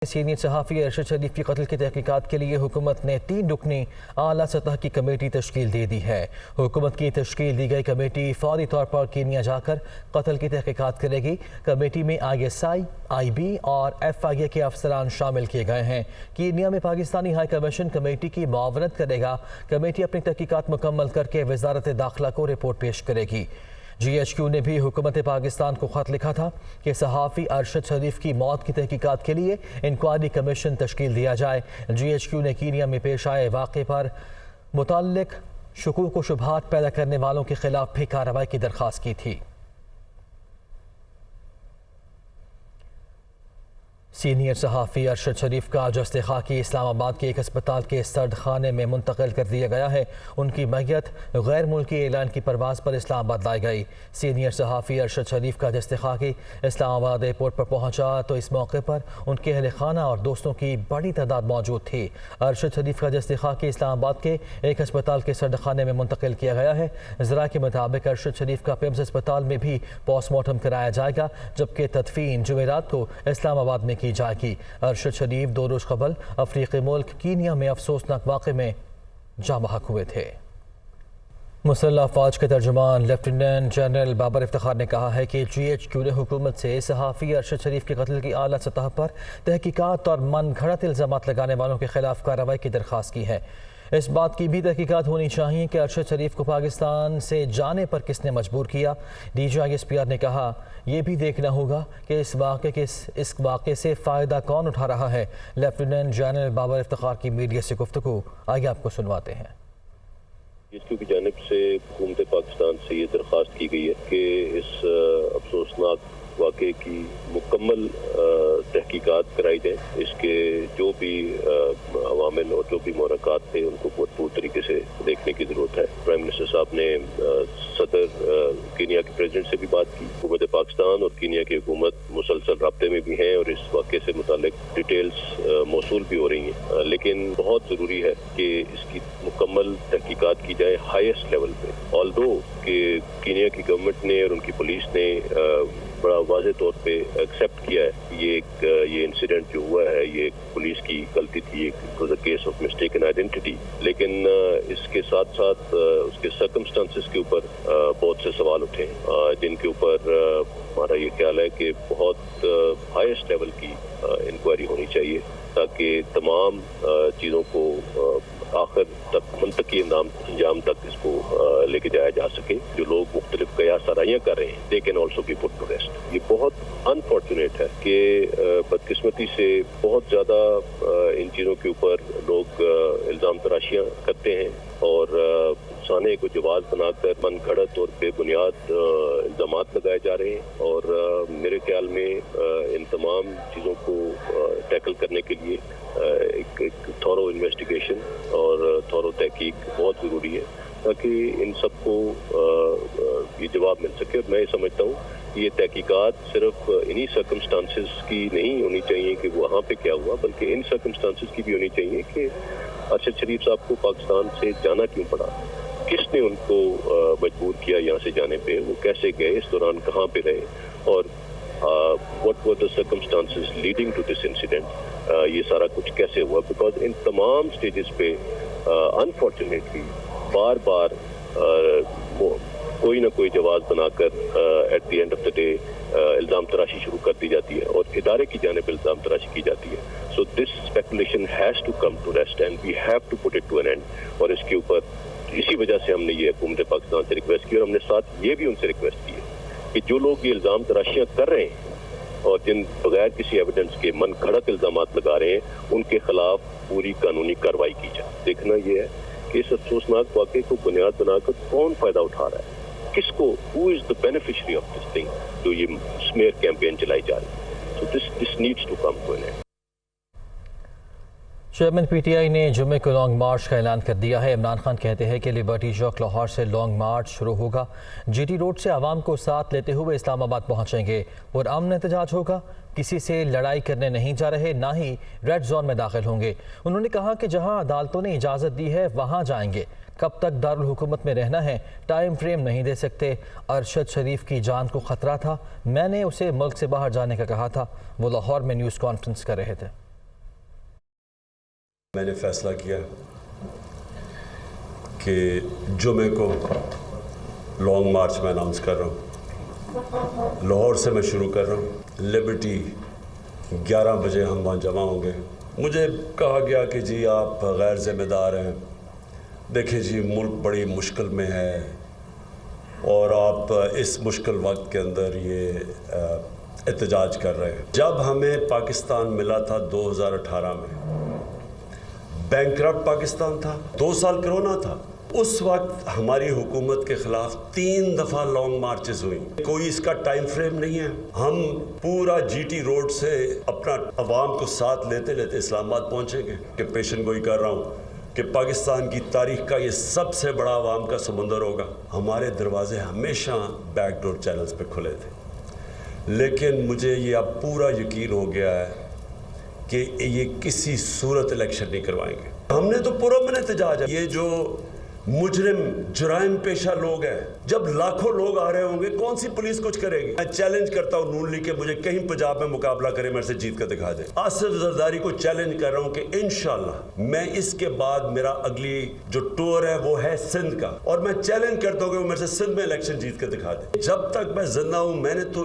Senior صحافی ارشد شریف کی قتل کی تحقیقات کے لیے حکومت نے 3 رکنی اعلیٰ سطح کی کمیٹی تشکیل دے دی ہے۔ حکومت کی تشکیل دی گئی کمیٹی فوری طور پر کینیا جا کر قتل کی تحقیقات کرے گی۔ کمیٹی میں ISI، IB اور FIA کے افسران شامل کیے گئے ہیں۔ کینیا میں پاکستانی ہائی کمیشن کمیٹی کی معاونت کرے گا۔ کمیٹی اپنی تحقیقات مکمل کر کے وزارت داخلہ کو رپورٹ پیش کرے گی۔ GHQ نے بھی حکومت پاکستان کو خط لکھا تھا کہ صحافی ارشد شریف کی موت کی تحقیقات کے لیے انکوائری کمیشن تشکیل دیا جائے۔ GHQ نے کینیا میں پیش آئے واقعے پر متعلق شکوک و شبہات پیدا کرنے والوں کے خلاف بھی کارروائی کی درخواست کی تھی۔ سینئر صحافی ارشد شریف کا جسد خاکی اسلام آباد کے ایک ہسپتال کے سرد خانے میں منتقل کر دیا گیا ہے۔ ان کی میت غیر ملکی ایئرلائن کی پرواز پر اسلام آباد لائی گئی۔ سینئر صحافی ارشد شریف کا جسد خاکی اسلام آباد ایئرپورٹ پر پہنچا تو اس موقع پر ان کے اہل خانہ اور دوستوں کی بڑی تعداد موجود تھی۔ ارشد شریف کا جسد خاکی اسلام آباد کے ایک ہسپتال کے سرد خانے میں منتقل کیا گیا ہے۔ ذرائع کے مطابق ارشد شریف کا پیمز ہسپتال میں بھی پوسٹ مارٹم کرایا جائے گا، جبکہ تدفین جمعرات کو اسلام آباد میں کی جائے گی۔ ارشد شریف 2 روز قبل افریقی ملک کینیا میں افسوسناک واقعے میں جاں بحق ہوئے تھے۔ مسلح افواج کے ترجمان لیفٹیننٹ جنرل بابر افتخار نے کہا ہے کہ GHQ نے حکومت سے صحافی ارشد شریف کے قتل کی اعلیٰ سطح پر تحقیقات اور من گھڑت الزامات لگانے والوں کے خلاف کارروائی کی درخواست کی ہے۔ اس بات کی بھی تحقیقات ہونی چاہیے کہ ارشد شریف کو پاکستان سے جانے پر کس نے مجبور کیا۔ DGI SPR نے کہا یہ بھی دیکھنا ہوگا کہ اس واقعے سے فائدہ کون اٹھا رہا ہے۔ لیفٹیننٹ جنرل بابر افتخار کی میڈیا سے گفتگو آئیے آپ کو سنواتے ہیں۔ GHQ کی جانب سے حکومت پاکستان سے یہ درخواست کی گئی ہے کہ اس افسوسناک واقعے کی مکمل تحقیقات کرائی جائیں۔ اس کے جو بھی عوامل اور جو بھی محرکات تھے ان کو بھرپور طریقے سے دیکھنے کی ضرورت ہے۔ پرائم منسٹر صاحب نے صدر کینیا کے پریزیڈنٹ سے بھی بات کی۔ حکومت پاکستان اور کینیا کی حکومت مسلسل رابطے میں بھی ہیں اور اس واقعے سے متعلق ڈیٹیلز موصول بھی ہو رہی ہیں، لیکن بہت ضروری ہے کہ اس کی مکمل تحقیقات کی جائے ہائیسٹ لیول پہ۔ آلدو کہ کینیا کی گورنمنٹ نے اور ان کی پولیس نے بڑا واضح طور پہ ایکسیپٹ کیا ہے یہ انسیڈنٹ جو ہوا ہے یہ پولیس کی غلطی تھی، it was a case of mistaken identity, لیکن اس کے ساتھ ساتھ اس کے سرکمسٹانسز کے اوپر بہت سے سوال اٹھے جن کے اوپر ہمارا یہ خیال ہے کہ بہت ہائیسٹ لیول کی انکوائری ہونی چاہیے تاکہ تمام چیزوں کو آخر تک منطقی انجام تک اس کو لے کے جایا جا سکے۔ جو لوگ مختلف قیاس آرائیاں کر رہے ہیں they can also be put to rest۔ یہ بہت انفارچونیٹ ہے کہ بدقسمتی سے بہت زیادہ ان چیزوں کے اوپر لوگ الزام تراشیاں کرتے ہیں اور افسانے کو جواز بنا کر من گھڑت اور بے بنیاد الزامات لگائے جا رہے ہیں، اور میرے خیال میں ان تمام چیزوں کو ٹیکل کرنے کے لیے ایک تھورو انویسٹیگیشن اور تھورو تحقیق بہت ضروری ہے تاکہ ان سب کو یہ جواب مل سکے۔ اور میں یہ سمجھتا ہوں کہ یہ تحقیقات صرف انہی سرکمسٹانسز کی نہیں ہونی چاہیے کہ وہاں پہ کیا ہوا، بلکہ ان سرکمسٹانسز کی بھی ہونی چاہیے کہ ارشد شریف صاحب کو پاکستان سے جانا کیوں پڑا، کس نے ان کو مجبور کیا یہاں سے جانے پہ، وہ کیسے گئے، اس دوران کہاں پہ رہے، اور what were the circumstances leading to this incident، یہ سارا کچھ کیسے ہوا، بیکاز ان تمام سٹیجز پہ انفارچونیٹلی بار بار کوئی نہ کوئی جواز بنا کر at the end of the day الزام تراشی شروع کر دی جاتی ہے اور ادارے کی جانب الزام تراشی کی جاتی ہے۔ So this speculation has to come to rest and we have to put it to an end, اور اس کے اوپر اسی وجہ سے ہم نے یہ حکومت پاکستان سے ریکویسٹ کی، اور ہم نے ساتھ یہ بھی ان سے ریکویسٹ کی ہے کہ جو لوگ یہ الزام تراشیاں کر رہے ہیں اور جن بغیر کسی ایویڈنس کے من گھڑت الزامات لگا رہے ہیں ان کے خلاف پوری قانونی کارروائی کی جائے۔ دیکھنا یہ ہے کہ اس افسوسناک واقعے کو بنیاد بنا کر کون فائدہ اٹھا رہا ہے، کس کو who is the beneficiary of this thing جو یہ سمیئر کیمپین چلائی جا رہی ہے۔ So this needs to come to an end۔ Chairman PTI نے جمعے کو لانگ مارچ کا اعلان کر دیا ہے۔ عمران خان کہتے ہیں کہ لبرٹی چوک لاہور سے لانگ مارچ شروع ہوگا، GT روڈ سے عوام کو ساتھ لیتے ہوئے اسلام آباد پہنچیں گے اور امن احتجاج ہوگا۔ کسی سے لڑائی کرنے نہیں جا رہے، نہ ہی ریڈ زون میں داخل ہوں گے۔ انہوں نے کہا کہ جہاں عدالتوں نے اجازت دی ہے وہاں جائیں گے، کب تک دارالحکومت میں رہنا ہے ٹائم فریم نہیں دے سکتے۔ ارشد شریف کی جان کو خطرہ تھا، میں نے اسے ملک سے باہر جانے کا کہا تھا۔ وہ لاہور میں نیوز کانفرنس کر رہے تھے۔ میں نے فیصلہ کیا کہ جمعے کو لانگ مارچ میں اناؤنس کر رہا ہوں، لاہور سے میں شروع کر رہا ہوں، لبرٹی 11 بجے ہم وہاں جمع ہوں گے۔ مجھے کہا گیا کہ جی آپ غیر ذمہ دار ہیں، دیکھیں جی ملک بڑی مشکل میں ہے اور آپ اس مشکل وقت کے اندر یہ احتجاج کر رہے ہیں۔ جب ہمیں پاکستان ملا تھا 2018 میں، بینکرپٹ پاکستان تھا، 2 سال کرونا تھا، اس وقت ہماری حکومت کے خلاف 3 دفعہ لانگ مارچز ہوئی۔ کوئی اس کا ٹائم فریم نہیں ہے۔ ہم پورا جی ٹی روڈ سے اپنا عوام کو ساتھ لیتے لیتے اسلام آباد پہنچیں گے کہ پیشن گوئی کر رہا ہوں کہ پاکستان کی تاریخ کا یہ سب سے بڑا عوام کا سمندر ہوگا۔ ہمارے دروازے ہمیشہ بیک ڈور چینلز پہ کھلے تھے، لیکن مجھے یہ اب پورا یقین ہو گیا ہے کہ یہ کسی صورت الیکشن نہیں کروائیں گے۔ ہم نے تو پرامن احتجاج ہے۔ یہ جو مجرم جرائم پیشہ لوگ ہیں، جب لاکھوں لوگ آ رہے ہوں گے کون سی پولیس کچھ کرے گی؟ میں چیلنج کرتا ہوں نون لیگ کہ مجھے کہیں پنجاب میں مقابلہ کرے، میرے سے جیت کر دکھا دے۔ آصف زرداری کو چیلنج کر رہا ہوں کہ انشاءاللہ میں اس کے بعد میرا اگلی جو ٹور ہے وہ ہے سندھ کا، اور میں چیلنج کرتا ہوں کہ وہ میرے سے سندھ میں الیکشن جیت کر دکھا دے۔ جب تک میں زندہ ہوں میں نے تو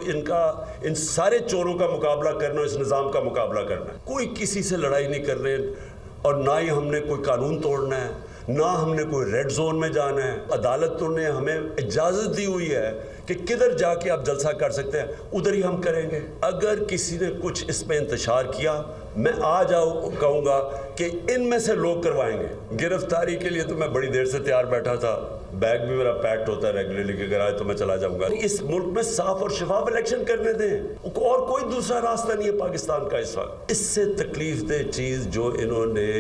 ان سارے چوروں کا مقابلہ کرنا، اس نظام کا مقابلہ کرنا ہے۔ کوئی کسی سے لڑائی نہیں کر رہے اور نہ ہی ہم نے کوئی قانون توڑنا ہے، نہ ہم نے کوئی ریڈ زون میں جانا ہے۔ عدالتوں نے ہمیں اجازت دی ہوئی ہے کہ کدھر جا کے آپ جلسہ کر سکتے ہیں، ادھر ہی ہم کریں گے۔ اگر کسی نے کچھ اس میں انتشار کیا، میں کہوں گا کہ ان میں سے لوگ کروائیں گے۔ گرفتاری کے لیے تو میں بڑی دیر سے تیار بیٹھا تھا، بیگ بھی میرا پیکڈ ہوتا ہے ریگولرلی کہ اگر آئے تو میں چلا جاؤں گا۔ اس ملک میں صاف اور شفاف الیکشن کرنے دیں، اور کوئی دوسرا راستہ نہیں ہے پاکستان کا اس وقت۔ اس سے تکلیف دہ چیز جو انہوں نے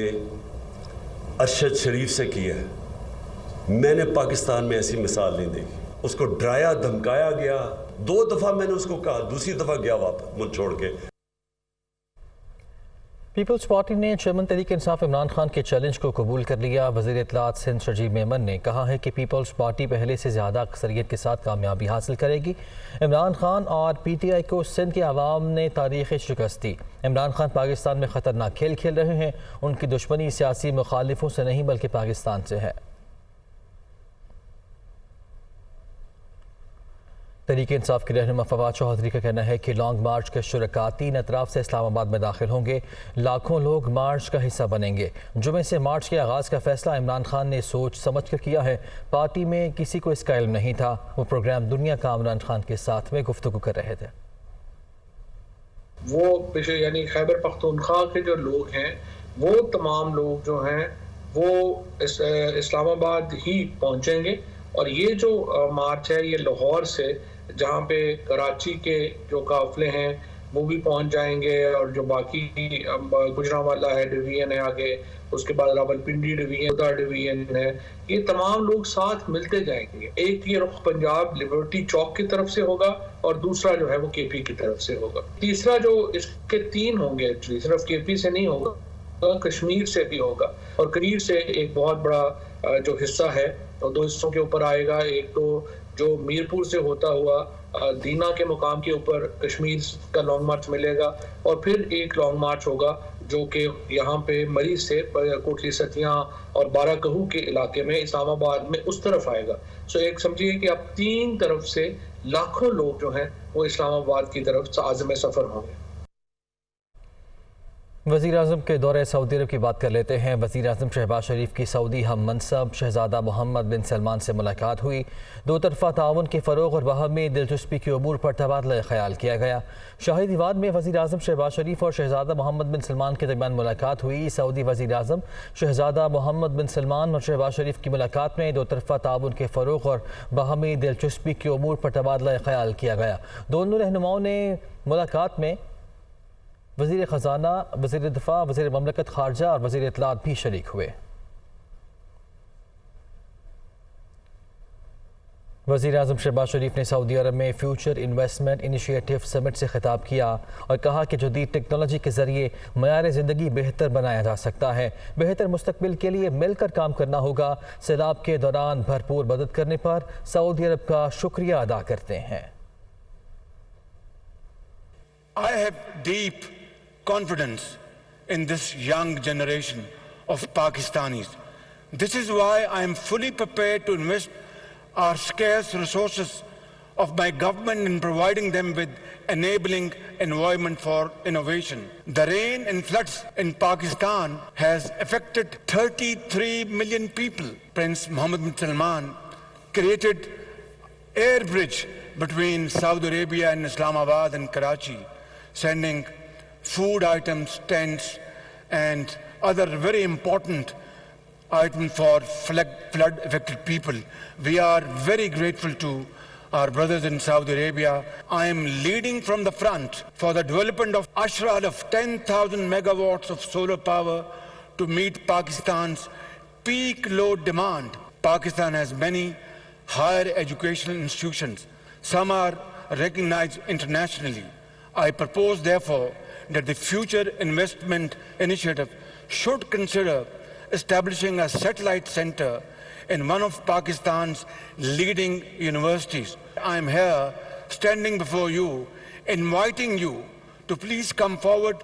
ارشد شریف سے کی ہے، میں نے پاکستان میں ایسی مثال نہیں دیکھی۔ اس کو ڈرایا دھمکایا گیا، 2 دفعہ میں نے اس کو کہا، دوسری دفعہ گیا واپس ملک چھوڑ کے۔ پیپلز پارٹی نے چیئرمین تحریک انصاف عمران خان کے چیلنج کو قبول کر لیا۔ وزیر اطلاعات سندھ شرجیل میمن نے کہا ہے کہ پیپلز پارٹی پہلے سے زیادہ اکثریت کے ساتھ کامیابی حاصل کرے گی۔ عمران خان اور پی ٹی آئی کو سندھ کے عوام نے تاریخی شکست دی۔ عمران خان پاکستان میں خطرناک کھیل کھیل رہے ہیں، ان کی دشمنی سیاسی مخالفوں سے نہیں بلکہ پاکستان سے ہے۔ تحریک انصاف کے رہنما فواد چوہدری کا کہنا ہے کہ لانگ مارچ کے شرکاء 3 اطراف سے اسلام آباد میں داخل ہوں گے، لاکھوں لوگ مارچ کا حصہ بنیں گے۔ جمعے سے مارچ کے آغاز کا فیصلہ عمران خان نے سوچ سمجھ کر کیا ہے، پارٹی میں کسی کو اس کا علم نہیں تھا۔ وہ پروگرام دنیا کا عمران خان کے ساتھ میں گفتگو کر رہے تھے۔ وہ یعنی خیبر پختونخوا کے جو لوگ ہیں، وہ تمام لوگ جو ہیں وہ اسلام آباد ہی پہنچیں گے، اور یہ جو مارچ ہے یہ لاہور سے، جہاں پہ کراچی کے جو قافلے ہیں وہ بھی پہنچ جائیں گے، اور جو باقی گجرانوالہ ہے ڈویژن ہے آگے، اس کے بعد راولپنڈی ڈویژن ہے، یہ تمام لوگ ساتھ ملتے جائیں گے۔ ایک یہ رخ پنجاب لبرٹی چوک کی طرف سے ہوگا اور دوسرا جو ہے وہ کے پی کی طرف سے ہوگا۔ تیسرا جو اس کے 3 ہوں گے، ایکچولی صرف کے پی سے نہیں ہوگا، کشمیر سے بھی ہوگا، اور کشمیر سے ایک بہت بڑا جو حصہ ہے اور 2 حصوں کے اوپر آئے گا۔ ایک تو جو میرپور سے ہوتا ہوا دینا کے مقام کے اوپر کشمیر کا لانگ مارچ ملے گا، اور پھر ایک لانگ مارچ ہوگا جو کہ یہاں پہ مری سے کوٹلی ستیاں اور بارہ کہو کے علاقے میں اسلام آباد میں اس طرف آئے گا۔ سو ایک سمجھیے کہ اب 3 طرف سے لاکھوں لوگ جو ہیں وہ اسلام آباد کی طرف عازم سفر ہوں گے۔ وزیر اعظم کے دورے سعودی عرب کی بات کر لیتے ہیں۔ وزیر اعظم شہباز شریف کی سعودی ہم منصب شہزادہ محمد بن سلمان سے ملاقات ہوئی۔ 2 طرفہ تعاون کے فروغ اور باہمی دلچسپی کے امور پر تبادلہ خیال کیا گیا۔ شاہی دیوان میں وزیر اعظم شہباز شریف اور شہزادہ محمد بن سلمان کے درمیان ملاقات ہوئی۔ سعودی وزیر اعظم شہزادہ محمد بن سلمان اور شہباز شریف کی ملاقات میں 2 طرفہ تعاون کے فروغ اور باہمی دلچسپی کے امور پر تبادلہ خیال کیا گیا۔ دونوں رہنماؤں نے ملاقات میں وزیر خزانہ، وزیر دفاع، وزیر مملکت خارجہ اور وزیر اطلاعات بھی شریک ہوئے۔ وزیر اعظم شہباز شریف نے سعودی عرب میں فیوچر انویسٹمنٹ انیشیٹو سمٹ سے خطاب کیا اور کہا کہ جدید ٹیکنالوجی کے ذریعے معیار زندگی بہتر بنایا جا سکتا ہے۔ بہتر مستقبل کے لیے مل کر کام کرنا ہوگا۔ سیلاب کے دوران بھرپور مدد کرنے پر سعودی عرب کا شکریہ ادا کرتے ہیں۔ I have deep confidence in this young generation of Pakistanis. This is why I am fully prepared to invest our scarce resources of my government in providing them with enabling environment for innovation. The rain and floods in Pakistan has affected 33 million people. Prince Mohammed bin Salman created air bridge between Saudi Arabia and Islamabad and Karachi, sending food items, tents, and other very important items for flood-affected people. We are very grateful to our brothers in Saudi Arabia. I am leading from the front for the development of Ashra of 10,000 megawatts of solar power to meet Pakistan's peak load demand. Pakistan has many higher educational institutions. Some are recognized internationally. I propose, therefore, that the Future Investment Initiative should consider establishing a satellite center in one of Pakistan's leading universities. I am here standing before you, inviting you to please come forward.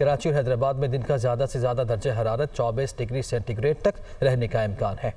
Karachi اور حیدرآباد میں دن کا زیادہ سے زیادہ درجہ حرارت 24 degree centi grade تک رہنے کا امکان ہے۔